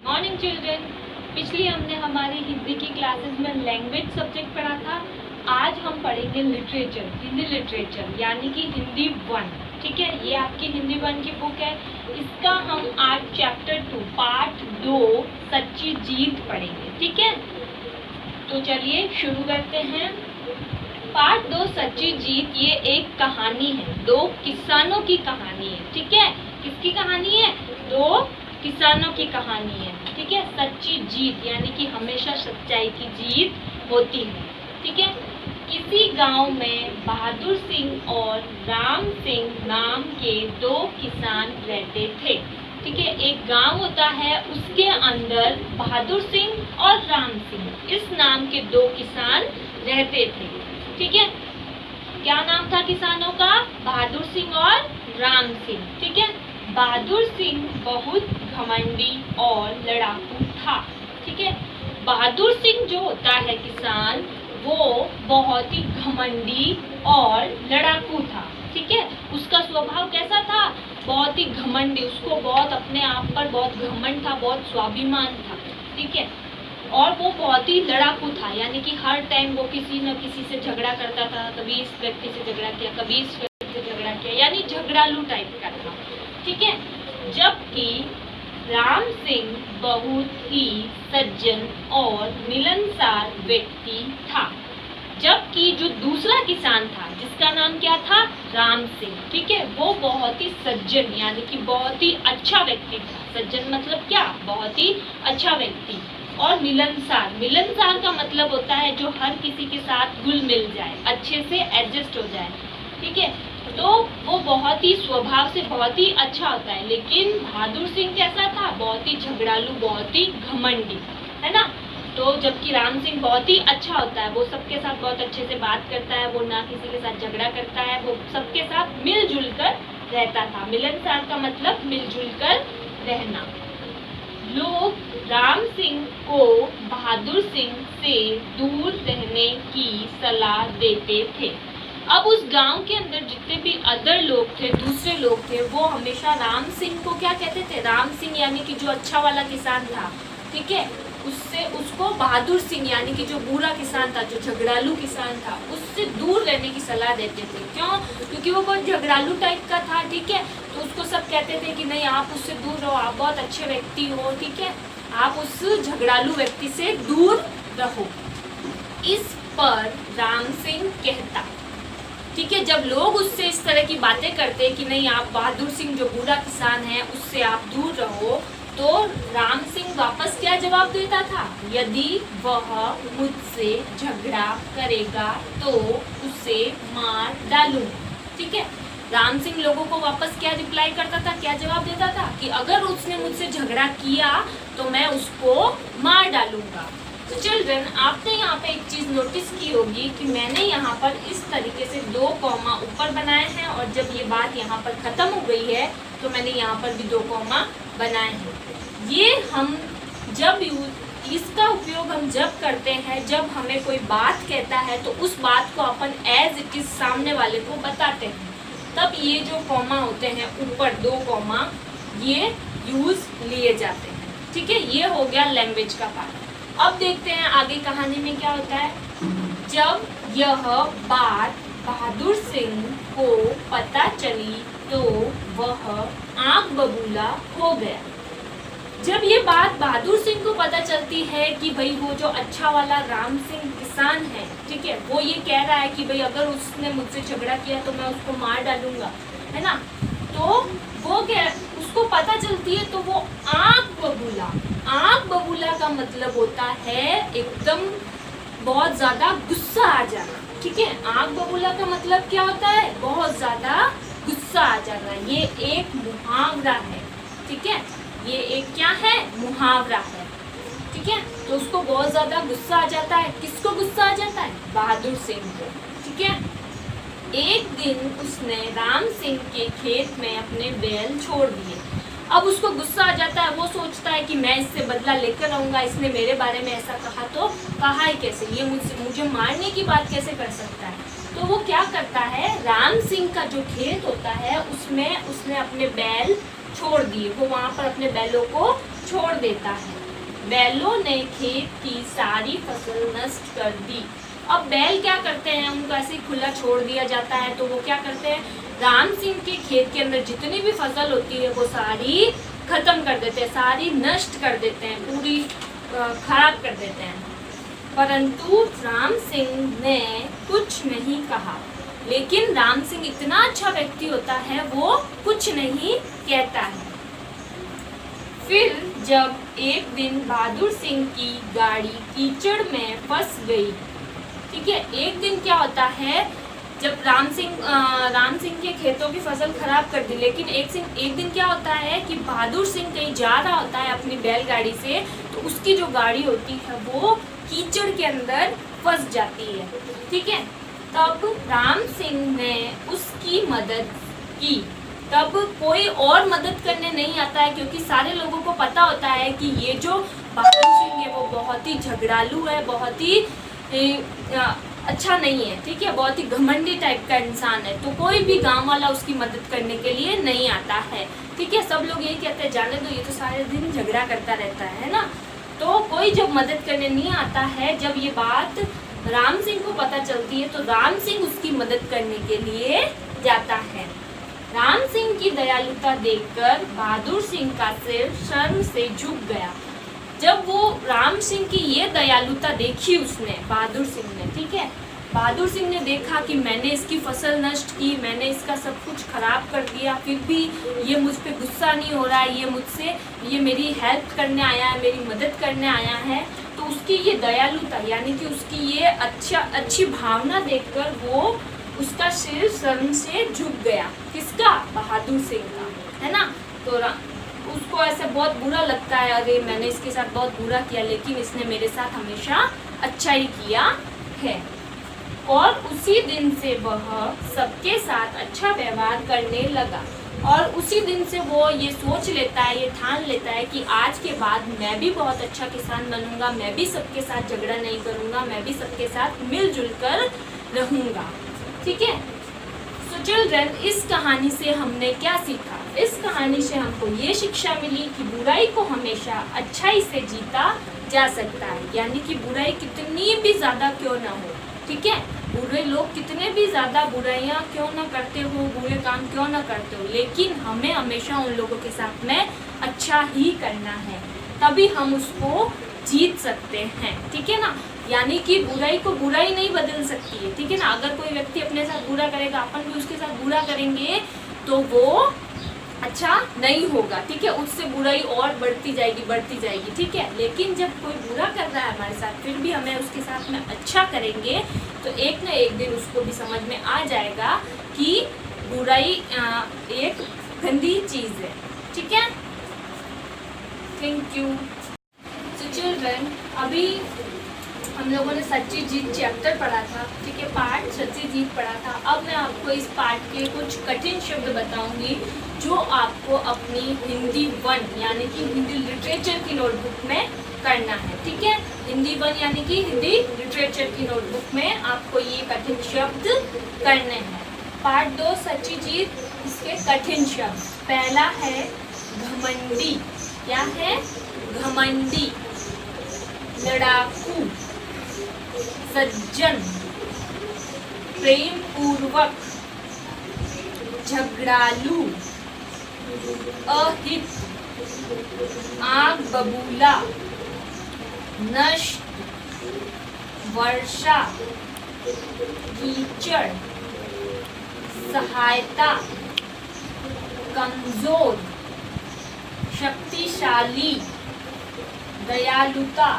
Morning children. पिछली हमने हमारी हिंदी की क्लासेस में लैंग्वेज सब्जेक्ट पढ़ा था। आज हम पढ़ेंगे लिटरेचर, हिंदी लिटरेचर यानी कि हिंदी 1। ठीक है, ये आपकी हिंदी 1 की बुक है। इसका हम आज चैप्टर 2 पार्ट 2 सच्ची जीत पढ़ेंगे। ठीक है, तो चलिए शुरू करते हैं। पार्ट 2 सच्ची जीत ये एक कहानी है, 2 किसानों की कहानी है। ठीक है, किसकी कहानी है? 2 किसानों की कहानी है। ठीक है, सच्ची जीत यानी कि हमेशा सच्चाई की जीत होती है। ठीक है, किसी गांव में बहादुर सिंह और राम सिंह नाम के 2 किसान रहते थे। ठीक है, एक गांव होता है, उसके अंदर बहादुर सिंह और राम सिंह इस नाम के 2 किसान रहते थे। ठीक है, क्या नाम था किसानों का? बहादुर सिंह और राम सिंह। ठीक है, बहादुर सिंह बहुत घमंडी और लड़ाकू था। ठीक है, बहादुर सिंह जो होता है किसान, वो बहुत ही घमंडी और लड़ाकू था। ठीक है, उसका स्वभाव कैसा था? बहुत ही घमंडी, उसको बहुत अपने आप पर बहुत घमंड था, बहुत स्वाभिमान था। ठीक है, और वो बहुत ही लड़ाकू था, यानी कि हर टाइम वो किसी न किसी से झगड़ा करता था। कभी इस व्यक्ति से झगड़ा किया, कभी इस व्यक्ति से झगड़ा किया, यानी झगड़ालू टाइप का था। ठीक है, जबकि राम सिंह बहुत ही सज्जन और मिलनसार व्यक्ति था। जबकि जो दूसरा किसान था, जिसका नाम क्या था? राम सिंह। ठीक है, वो बहुत ही सज्जन यानी कि बहुत ही अच्छा व्यक्ति था। सज्जन मतलब क्या? बहुत ही अच्छा व्यक्ति। और मिलनसार, मिलनसार का मतलब होता है जो हर किसी के साथ घुल मिल जाए, अच्छे से एडजस्ट हो जाए। ठीक है, तो वो बहुत ही स्वभाव से बहुत ही अच्छा होता है। लेकिन बहादुर सिंह कैसा था? बहुत ही झगड़ालू, बहुत ही घमंडी, है ना। तो जबकि राम सिंह बहुत ही अच्छा होता है, वो सबके साथ बहुत अच्छे से बात करता है, वो ना किसी के साथ झगड़ा करता है, वो सबके साथ मिलजुल कर रहता था। मिलनसार का मतलब मिलजुल कर रहना। लोग राम सिंह को बहादुर सिंह से दूर रहने की सलाह देते थे। अब उस गांव के अंदर जितने भी अदर लोग थे, दूसरे लोग थे, वो हमेशा राम सिंह को क्या कहते थे? राम सिंह यानी कि जो अच्छा वाला किसान था, ठीक है, उसको बहादुर सिंह यानी कि जो बुरा किसान था, जो झगड़ालू किसान था, उससे दूर रहने की सलाह देते थे। क्यों? क्योंकि वो बहुत झगड़ालू टाइप का था। ठीक है, तो उसको सब कहते थे कि नहीं, आप उससे दूर रहो, आप बहुत अच्छे व्यक्ति हो। ठीक है, आप उस झगड़ालू व्यक्ति से दूर रहो। इस पर राम सिंह कहता, ठीक है, जब लोग उससे इस तरह की बातें करते कि नहीं, आप बहादुर सिंह जो बुरा किसान है उससे आप दूर रहो, तो राम सिंह वापस क्या जवाब देता था? यदि वह मुझसे झगड़ा करेगा तो उसे मार डालूंगा। ठीक है, राम सिंह लोगों को वापस क्या रिप्लाई करता था, क्या जवाब देता था? कि अगर उसने मुझसे झगड़ा किया तो मैं उसको मार डालूंगा। तो चिल्ड्रन, आपने यहाँ पे एक चीज नोटिस की होगी कि मैंने यहाँ पर इस तरीके से 2 कॉमा ऊपर बनाए हैं, और जब ये बात यहाँ पर खत्म हो गई है तो मैंने यहाँ पर भी 2 कॉमा बनाए हैं। ये हम जब इसका उपयोग हम जब करते हैं, जब हमें कोई बात कहता है तो उस बात को अपन एज इट इज सामने वाले को बताते हैं, तब ये जो कॉमा होते हैं ऊपर 2 कॉमा, ये यूज लिए जाते हैं। ठीक है, ये हो गया लैंग्वेज का पार्ट। अब देखते हैं आगे कहानी में क्या होता है। जब यह बात बहादुर सिंह को पता चली तो वह आंख बबूला हो गया। जब ये बात बहादुर सिंह को पता चलती है कि भाई वो जो अच्छा वाला राम सिंह किसान है, ठीक है, वो ये कह रहा है कि भाई अगर उसने मुझसे झगड़ा किया तो मैं उसको मार डालूंगा, है ना, तो वो उसको पता चलती है तो वो आंख बबूला। आंख बबूला का मतलब होता है एकदम बहुत ज्यादा गुस्सा आ जाना। ठीक है, आंख बबूला का मतलब क्या होता है? बहुत ज्यादा गुस्सा आ जाना। ये एक मुहावरा है। ठीक है, ये एक क्या है? मुहावरा है। ठीक है, तो उसको बहुत ज्यादा गुस्सा आ जाता है। किसको गुस्सा आ जाता है? बहादुर सिंह को। ठीक है, एक दिन उसने राम सिंह के खेत में अपने बैल छोड़ दिए। अब उसको गुस्सा आ जाता है, वो सोचता है कि मैं इससे बदला लेकर आऊंगा, इसने मेरे बारे में ऐसा कहा तो कहा ही कैसे, ये मुझे मारने की बात कैसे कर सकता है। तो वो क्या करता है, राम सिंह का जो खेत होता है उसमें उसने अपने बैल छोड़ दिए, वो वहाँ पर अपने बैलों को छोड़ देता है। बैलों ने खेत की सारी फसल नष्ट कर दी। अब बैल क्या करते हैं, उनको ऐसे ही खुला छोड़ दिया जाता है, तो वो क्या करते हैं, राम सिंह के खेत के अंदर जितनी भी फसल होती है वो सारी खत्म कर देते हैं, सारी नष्ट कर देते हैं, पूरी खराब कर देते हैं। परंतु राम सिंह ने कुछ नहीं कहा। लेकिन राम सिंह इतना अच्छा व्यक्ति होता है, वो कुछ नहीं कहता है। फिर जब एक दिन बहादुर सिंह की गाड़ी कीचड़ में फंस गई, ठीक है, एक दिन क्या होता है, जब राम सिंह के खेतों की फसल खराब कर दी, लेकिन एक दिन क्या होता है कि बहादुर सिंह कहीं जा रहा होता है अपनी बैलगाड़ी से, तो उसकी जो गाड़ी होती है वो कीचड़ के अंदर फंस जाती है, ठीक है। तब राम सिंह ने उसकी मदद की। तब कोई और मदद करने नहीं आता है, क्योंकि सारे लोगों को पता होता है कि ये जो बहादुर सिंह है वो बहुत ही झगड़ालू है, बहुत ही अच्छा नहीं है, ठीक है, बहुत ही घमंडी टाइप का इंसान है, तो कोई भी गांव वाला उसकी मदद करने के लिए नहीं आता है, ठीक है। सब लोग यही कहते हैं, जाने दो, ये तो सारे दिन झगड़ा करता रहता है ना। तो कोई जब मदद करने नहीं आता है, जब ये बात राम सिंह को पता चलती है, तो राम सिंह उसकी मदद करने के लिए जाता है। राम सिंह की दयालुता देखकर बहादुर सिंह का सिर शर्म से झुक गया। जब वो राम सिंह की ये दयालुता देखी उसने, बहादुर सिंह ने, ठीक है, बहादुर सिंह ने देखा कि मैंने इसकी फसल नष्ट की, मैंने इसका सब कुछ खराब कर दिया, फिर भी ये मुझ पे गुस्सा नहीं हो रहा है, ये मेरी हेल्प करने आया है, मेरी मदद करने आया है, तो उसकी ये दयालुता यानी कि उसकी ये अच्छी भावना देखकर वो उसका सिर शर्म से झुक गया। किसका? बहादुर सिंह का, है ना। तो उसको ऐसे बहुत बुरा लगता है, अरे मैंने इसके साथ बहुत बुरा किया, लेकिन इसने मेरे साथ हमेशा अच्छा ही किया है। और उसी दिन से वह सबके साथ अच्छा व्यवहार करने लगा, और उसी दिन से वो ये सोच लेता है, ये ठान लेता है कि आज के बाद मैं भी बहुत अच्छा किसान बनूंगा, मैं भी सबके साथ झगड़ा नहीं करूंगा, मैं भी सबके साथ मिलजुल कर रहूंगा, ठीक है। सो चिल्ड्रन, इस कहानी से हमने क्या सीखा? इस कहानी से हमको ये शिक्षा मिली कि बुराई को हमेशा अच्छाई से जीता जा सकता है, यानी कि बुराई कितनी भी ज़्यादा क्यों ना हो, ठीक है, बुरे लोग कितने भी ज़्यादा बुराइयाँ क्यों ना करते हो, बुरे काम क्यों ना करते हो, लेकिन हमें हमेशा उन लोगों के साथ में अच्छा ही करना है, तभी हम उसको जीत सकते हैं, ठीक है ना। यानी कि बुराई को बुराई नहीं बदल सकती है, ठीक है ना। अगर कोई व्यक्ति अपने साथ बुरा करेगा, अपन भी उसके साथ बुरा करेंगे, तो वो अच्छा नहीं होगा, ठीक है, उससे बुराई और बढ़ती जाएगी, ठीक है। लेकिन जब कोई बुरा कर रहा है हमारे साथ, फिर भी हमें उसके साथ में अच्छा करेंगे, तो एक न एक दिन उसको भी समझ में आ जाएगा कि बुराई एक गंदी चीज़ है, ठीक है। Thank you. सो चिल्ड्रन, अभी हम लोगों ने सच्ची जीत चैप्टर पढ़ा था, ठीक है, पार्ट सच्ची जीत पढ़ा था। अब मैं आपको इस पार्ट के कुछ कठिन शब्द बताऊंगी जो आपको अपनी हिंदी 1 यानी कि हिंदी लिटरेचर की नोटबुक में करना है, ठीक है। हिंदी 1 यानी कि हिंदी लिटरेचर की नोटबुक में आपको ये कठिन शब्द करने हैं। पार्ट 2 सच्ची जीत, इसके कठिन शब्द। पहला है घमंडी। क्या है? घमंडी। लड़ाकू, सज्जन, प्रेम पूर्वक, झगड़ालू, अहित, आग बबूला, नष्ट, वर्षा, कीचड़, सहायता, कमजोर, शक्तिशाली, दयालुता,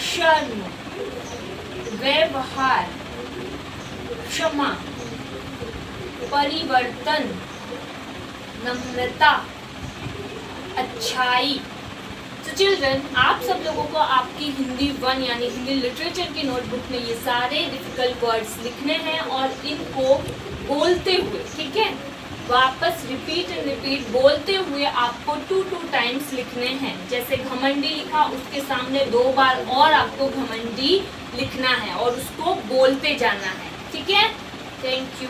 शर्म, व्यवहार, क्षमा, परिवर्तन, नम्रता, अच्छाई। तो चिल्ड्रन, आप सब लोगों को आपकी हिंदी 1 यानी हिंदी लिटरेचर की नोटबुक में ये सारे डिफिकल्ट वर्ड्स लिखने हैं और इनको बोलते हुए, ठीक है, वापस रिपीट एंड रिपीट बोलते हुए आपको 2 टाइम्स लिखने हैं। जैसे घमंडी लिखा, उसके सामने 2 बार और आपको घमंडी लिखना है और उसको बोलते जाना है, ठीक है। Thank you.